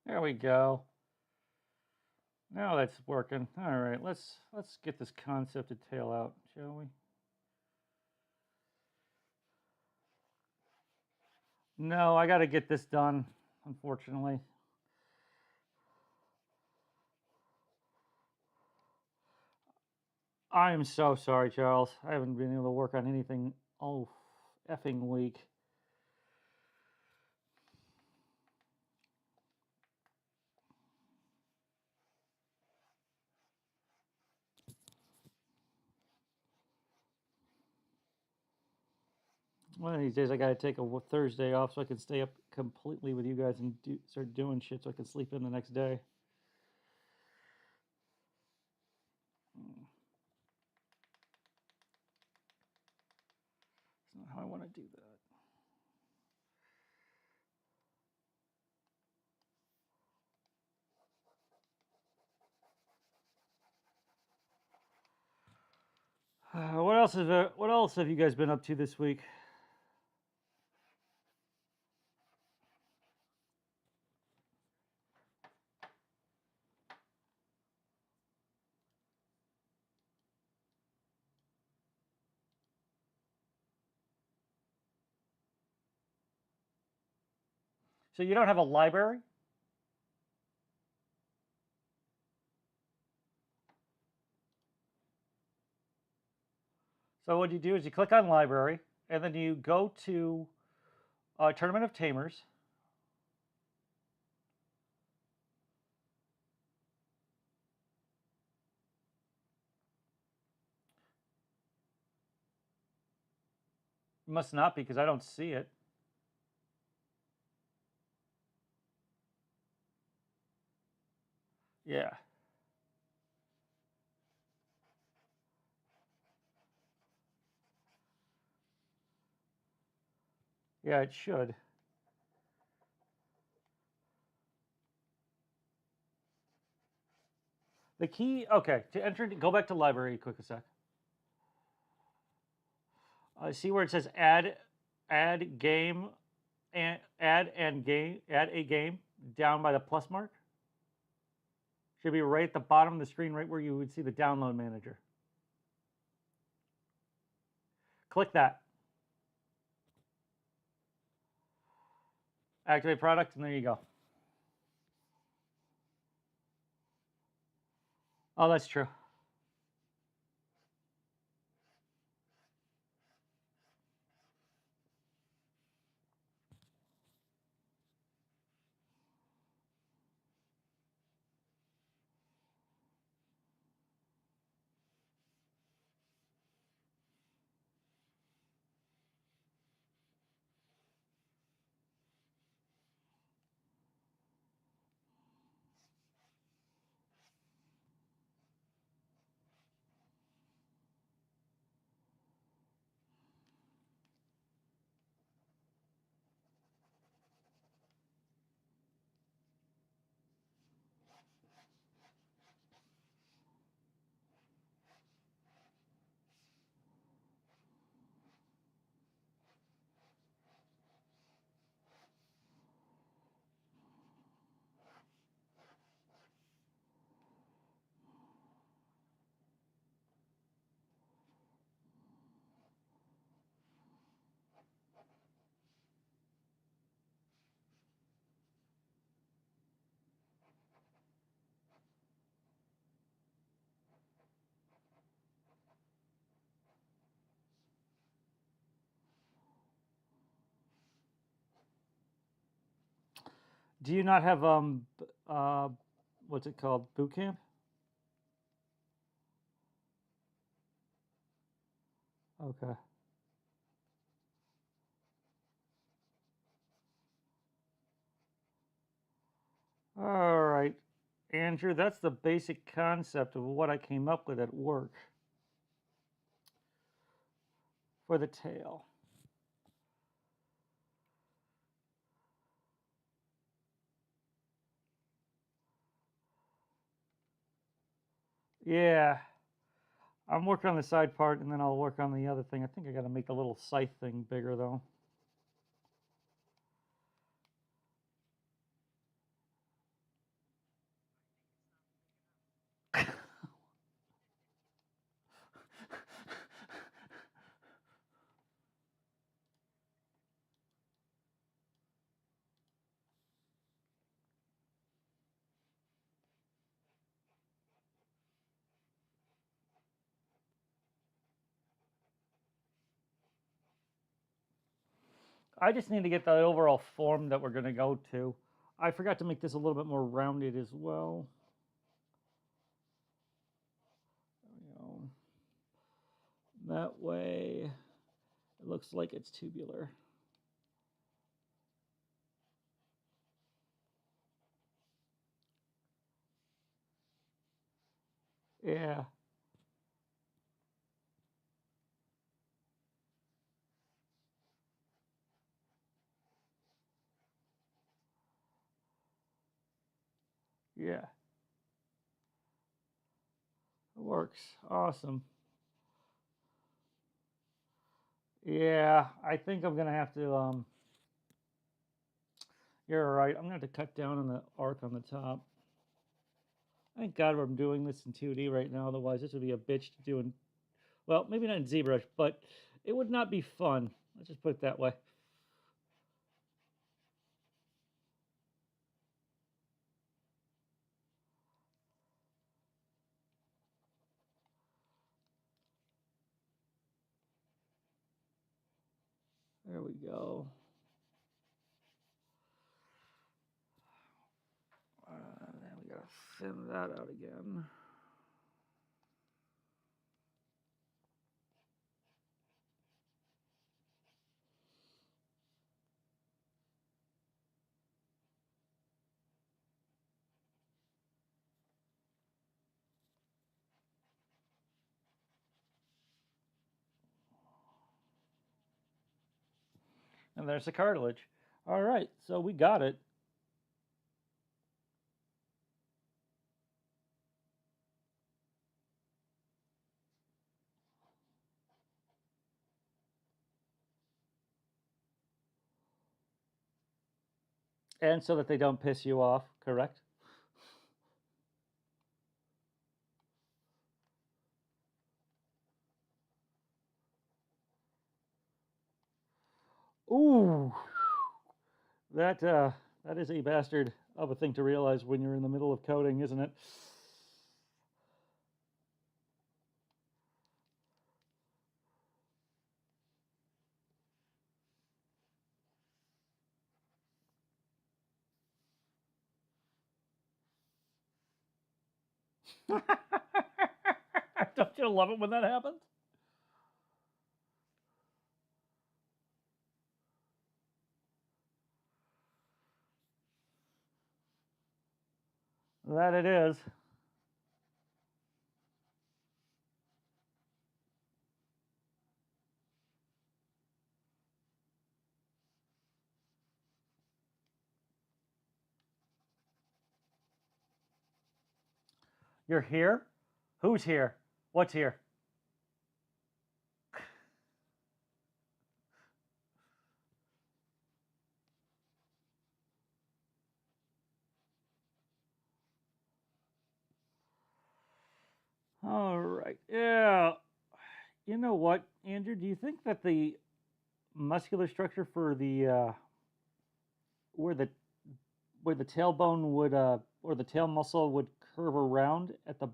There we go. Now that's working. All right, let's get this concepted tail out, shall we? No, I got to get this done, unfortunately. I am so sorry, Charles. I haven't been able to work on anything all effing week. One of these days, I got to take a Thursday off so I can stay up completely with you guys and start doing shit so I can sleep in the next day. That's not how I want to do that. What else have you guys been up to this week? So you don't have a library? So what you do is you click on library, and then you go to Tournament of Tamers. Must not be because I don't see it. Yeah. Yeah, it should. The key, okay, to enter, go back to library quick a sec. See where it says add game, and add a game down by the plus mark? Should be right at the bottom of the screen, right where you would see the download manager. Click that. Activate product, and there you go. Oh, that's true. Do you not have uh, what's it called, boot camp? Okay. All right, Andrew, that's the basic concept of what I came up with at work for the tail. Yeah, I'm working on the side part, and then I'll work on the other thing. I think I got to make the little scythe thing bigger, though. I just need to get the overall form that we're going to go to. I forgot to make this a little bit more rounded as well. You know, that way it looks like it's tubular. Yeah. Yeah. It works. Awesome. Yeah, I think I'm gonna have to you're right. I'm gonna have to cut down on the arc on the top. Thank God we're doing this in 2D right now, otherwise this would be a bitch to do in, well, maybe not in ZBrush, but it would not be fun. Let's just put it that way. There we go. Then we gotta thin that out again. And there's the cartilage. All right, so we got it. And so that they don't piss you off, correct? Ooh, that is a bastard of a thing to realize when you're in the middle of coding, isn't it? Don't you love it when that happens? That it is. You're here? Who's here? What's here? All right. Yeah. You know what, Andrew? Do you think that the muscular structure for the where the where the tailbone would or the tail muscle would curve around at the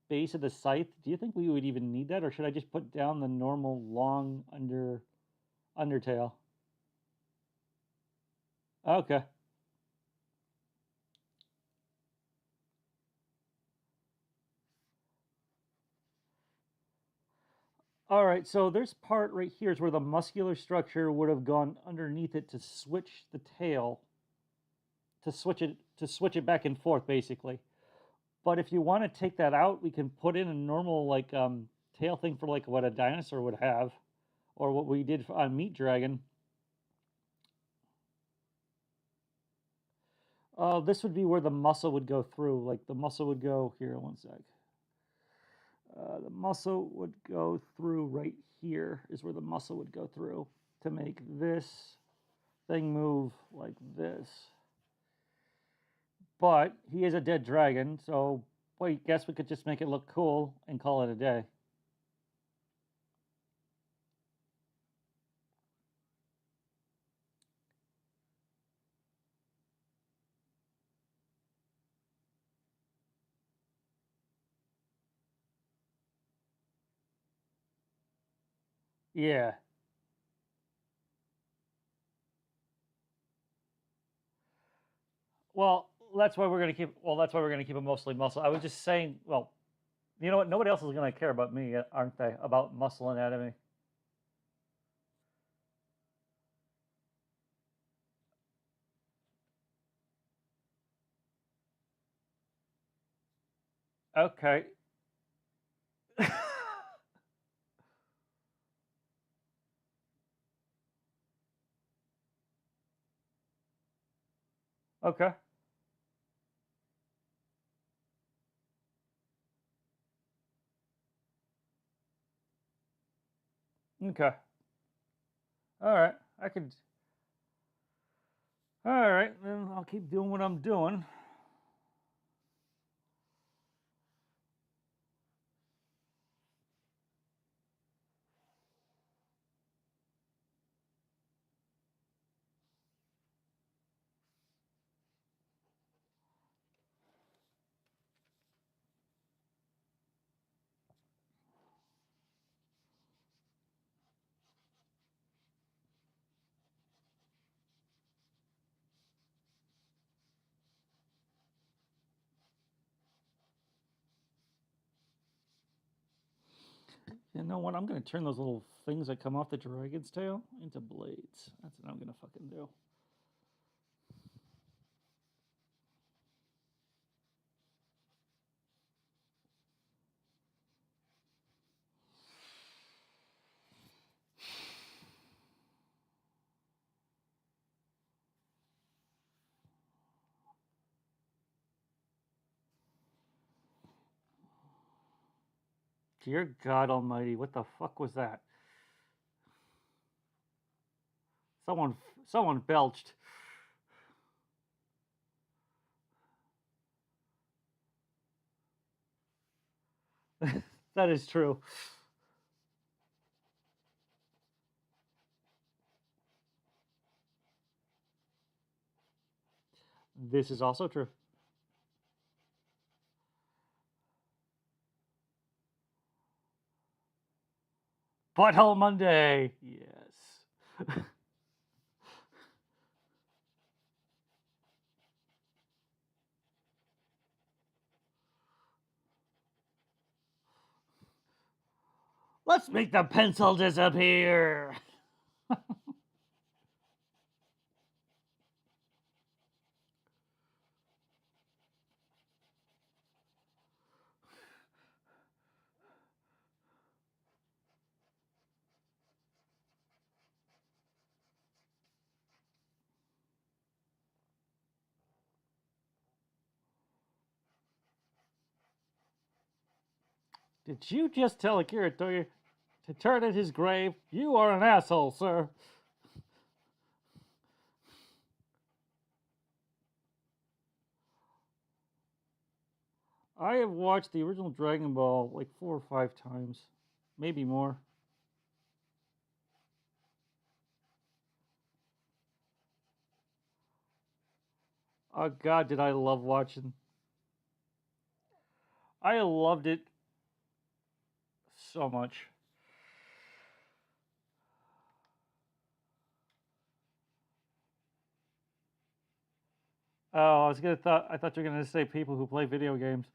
base of the scythe, do you think we would even need that, or should I just put down the normal long undertail? Okay. All right, so this part right here is where the muscular structure would have gone underneath it to switch the tail, to switch it back and forth, basically. But if you want to take that out, we can put in a normal like tail thing for like what a dinosaur would have, or what we did on Meat Dragon. This would be where the muscle would go through. Like the muscle would go here. One sec. The muscle would go through right here. Is where the muscle would go through to make this thing move like this. But he is a dead dragon, so I guess we could just make it look cool and call it a day. Yeah. Well, that's why we're gonna keep. Well, that's why we're gonna keep it mostly muscle. I was just saying. Well, you know what? Nobody else is gonna care about me, aren't they? About muscle anatomy. Okay. Okay. Okay. All right. I could. All right. Then I'll keep doing what I'm doing. You know what? I'm gonna turn those little things that come off the dragon's tail into blades. That's what I'm gonna fucking do. Dear God Almighty, what the fuck was that? Someone, someone belched. That is true. This is also true. Butthole Monday. Yes. Let's make the pencil disappear. Did you just tell Akira Toya to turn at his grave? You are an asshole, sir. I have watched the original Dragon Ball like 4 or 5 times, maybe more. Oh God, did I love watching? I loved it so much. Oh, I thought you were gonna say people who play video games.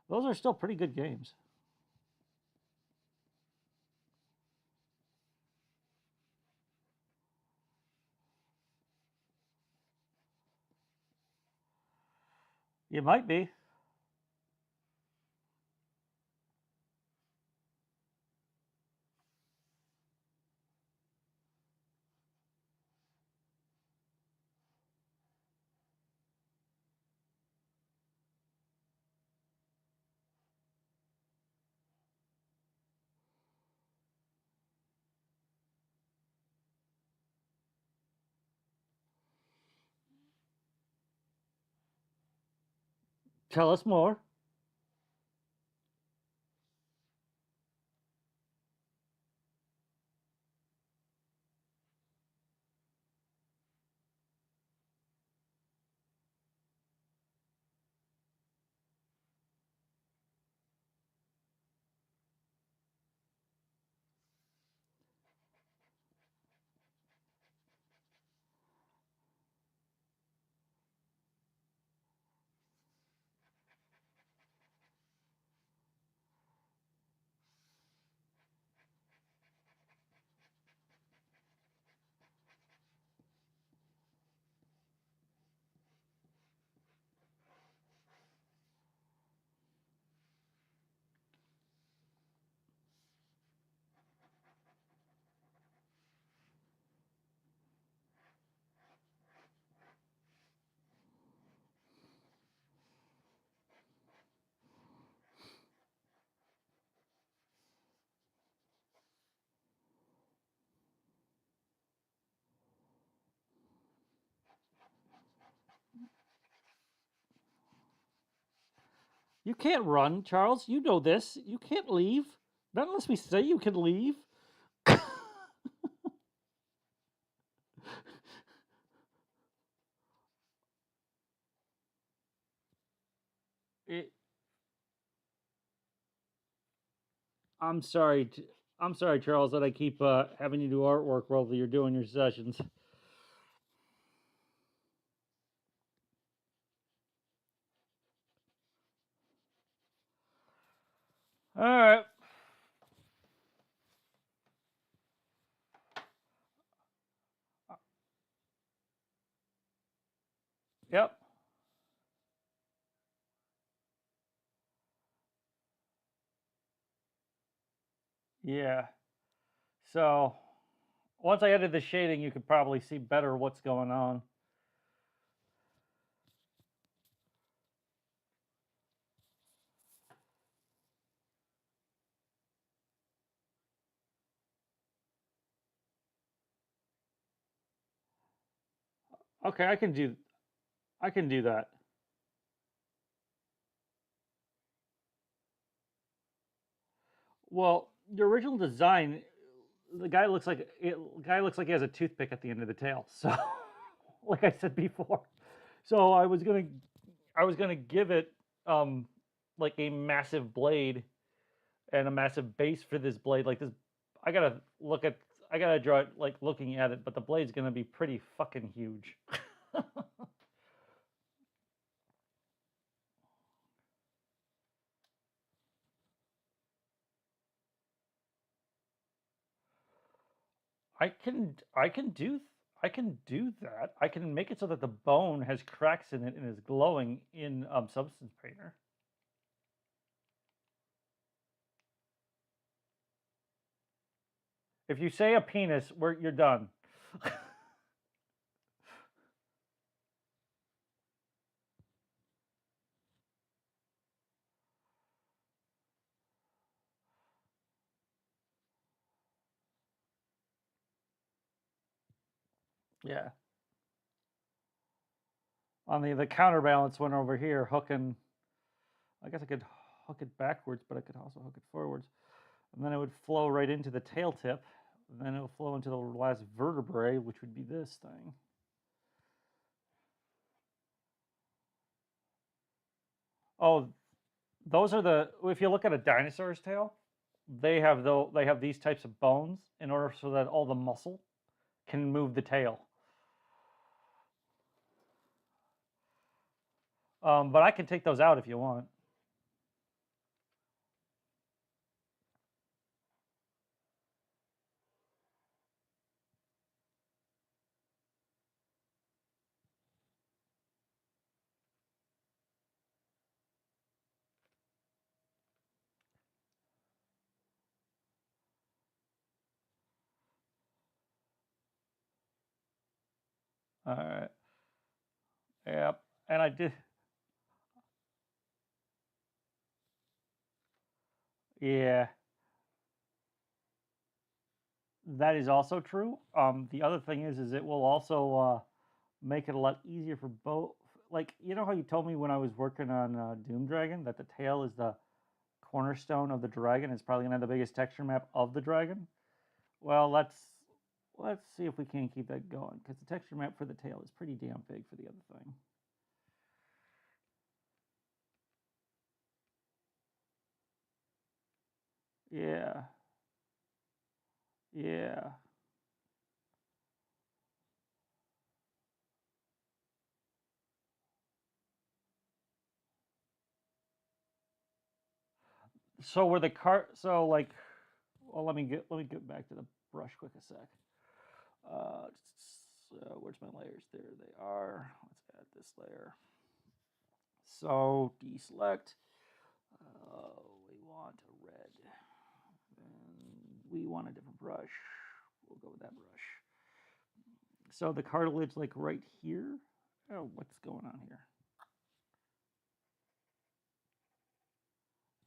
Those are still pretty good games. You might be. Tell us more. You can't run, Charles. You know this. You can't leave. Not unless we say you can leave. It, I'm sorry. I'm sorry, Charles, that I keep having you do artwork while you're doing your sessions. All right. Yep. Yeah. So once I edit the shading, you could probably see better what's going on. Okay, I can do that. Well, the original design, the guy looks like he has a toothpick at the end of the tail. So, like I said before, so I was gonna give it um like a massive blade and a massive base for this blade. Like this, I gotta look at I gotta draw it like looking at it, but the blade's gonna be pretty fucking huge. I can do that. I can make it so that the bone has cracks in it and is glowing in Substance Painter. If you say a penis, you're done. Yeah. On the counterbalance one over here, hooking. I guess I could hook it backwards, but I could also hook it forwards, and then it would flow right into the tail tip. And then it will flow into the last vertebrae, which would be this thing. Oh, those are the. If you look at a dinosaur's tail, they have these types of bones in order so that all the muscle can move the tail. But I can take those out if you want. All right. Yep. And I did. Yeah, that is also true. The other thing is it will also make it a lot easier for both. Like you know how you told me when I was working on Doom Dragon that the tail is the cornerstone of the dragon. It's probably gonna have the biggest texture map of the dragon. Well, let's see if we can keep that going because the texture map for the tail is pretty damn big for the other thing. Yeah, yeah. So were the car? So like, well, let me get back to the brush quick a sec. Uh, so where's my layers? There they are. Let's add this layer. So deselect. We want a red. And we want a different brush. We'll go with that brush. So the cartilage, like right here. Oh, what's going on here?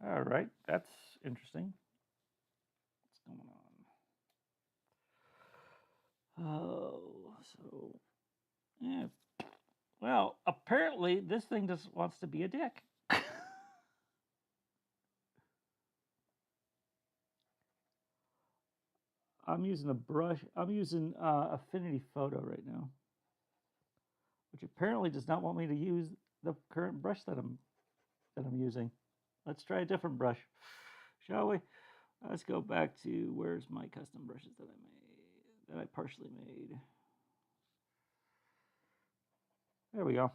All right, that's interesting. What's going on? Oh, so yeah. Well, apparently this thing just wants to be a dick. I'm using a brush. I'm using Affinity Photo right now, which apparently does not want me to use the current brush that I'm using. Let's try a different brush, shall we? Let's go back to where's my custom brushes that I made, that I partially made. There we go.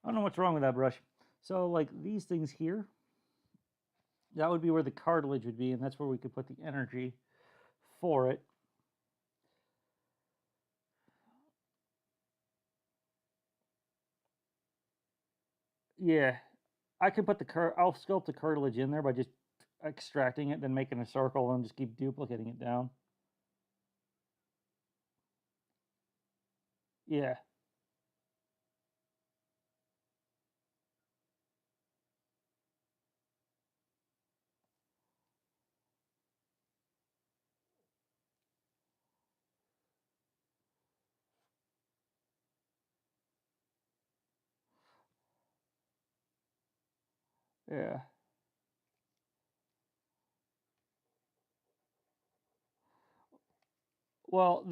I don't know what's wrong with that brush. So like these things here, that would be where the cartilage would be, and that's where we could put the energy for it. Yeah, I could put I'll sculpt the cartilage in there by just extracting it, then making a circle, and just keep duplicating it down. Yeah. Yeah. Well,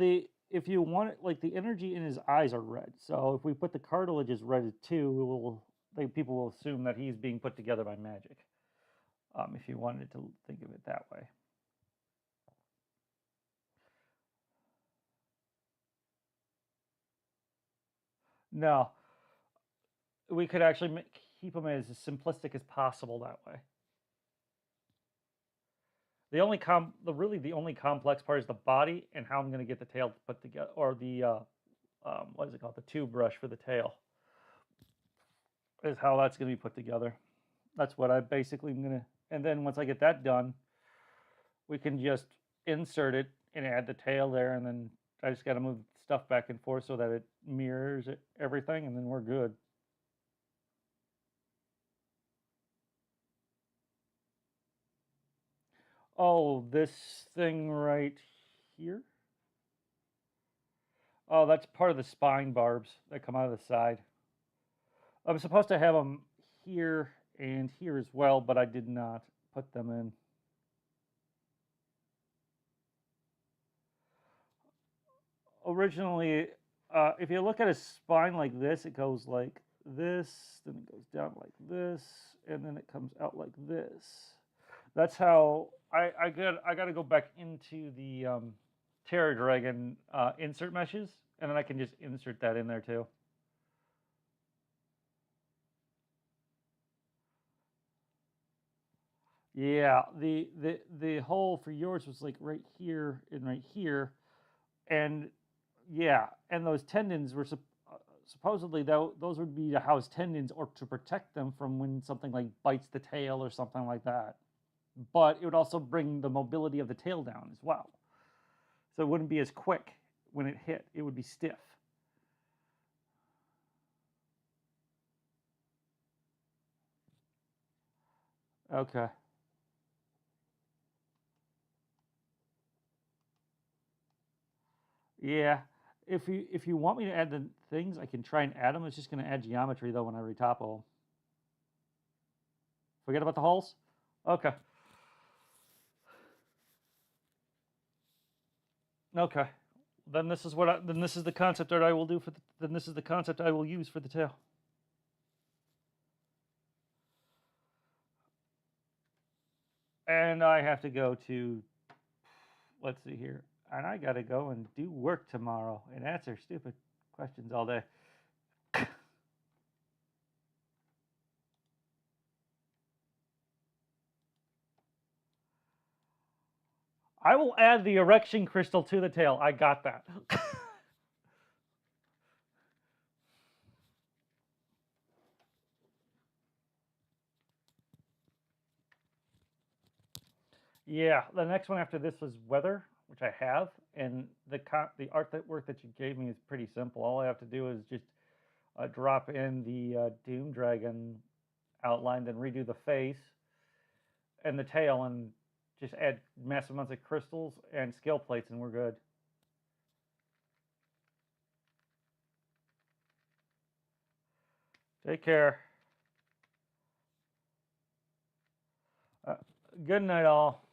if you want it, like the energy in his eyes are red. So if we put the cartilage as red too, people will assume that he's being put together by magic. If you wanted to think of it that way. No, we could actually keep them as simplistic as possible that way. The only complex part is the body and how I'm going to get the tail put together, or the what is it called, the tube brush for the tail, is how that's going to be put together. That's what I basically am going to, and then once I get that done, we can just insert it and add the tail there, and then I just got to move stuff back and forth so that it mirrors everything, and then we're good. Oh, this thing right here. Oh, that's part of the spine barbs that come out of the side. I'm supposed to have them here and here as well, but I did not put them in. Originally, if you look at a spine like this, it goes like this, then it goes down like this, and then it comes out like this. That's how I got to go back into the Terror Dragon insert meshes, and then I can just insert that in there too. Yeah, the hole for yours was like right here and right here, and yeah, and those tendons were supposedly those would be to house tendons or to protect them from when something like bites the tail or something like that. But it would also bring the mobility of the tail down as well, so it wouldn't be as quick when it hit. It would be stiff. Okay. Yeah. If you want me to add the things, I can try and add them. It's just going to add geometry though when I retopo them. Forget about the holes. Okay. Okay. Then this is then this is the concept that I will do for then this is the concept I will use for the tail. And I have to go to, let's see here, and I got to go and do work tomorrow and answer stupid questions all day. I will add the erection crystal to the tail. I got that. Yeah, the next one after this was weather, which I have, and the art that work that you gave me is pretty simple. All I have to do is just drop in the Doom Dragon outline, then redo the face and the tail, and just add massive amounts of crystals and scale plates, and we're good. Take care. Good night, all.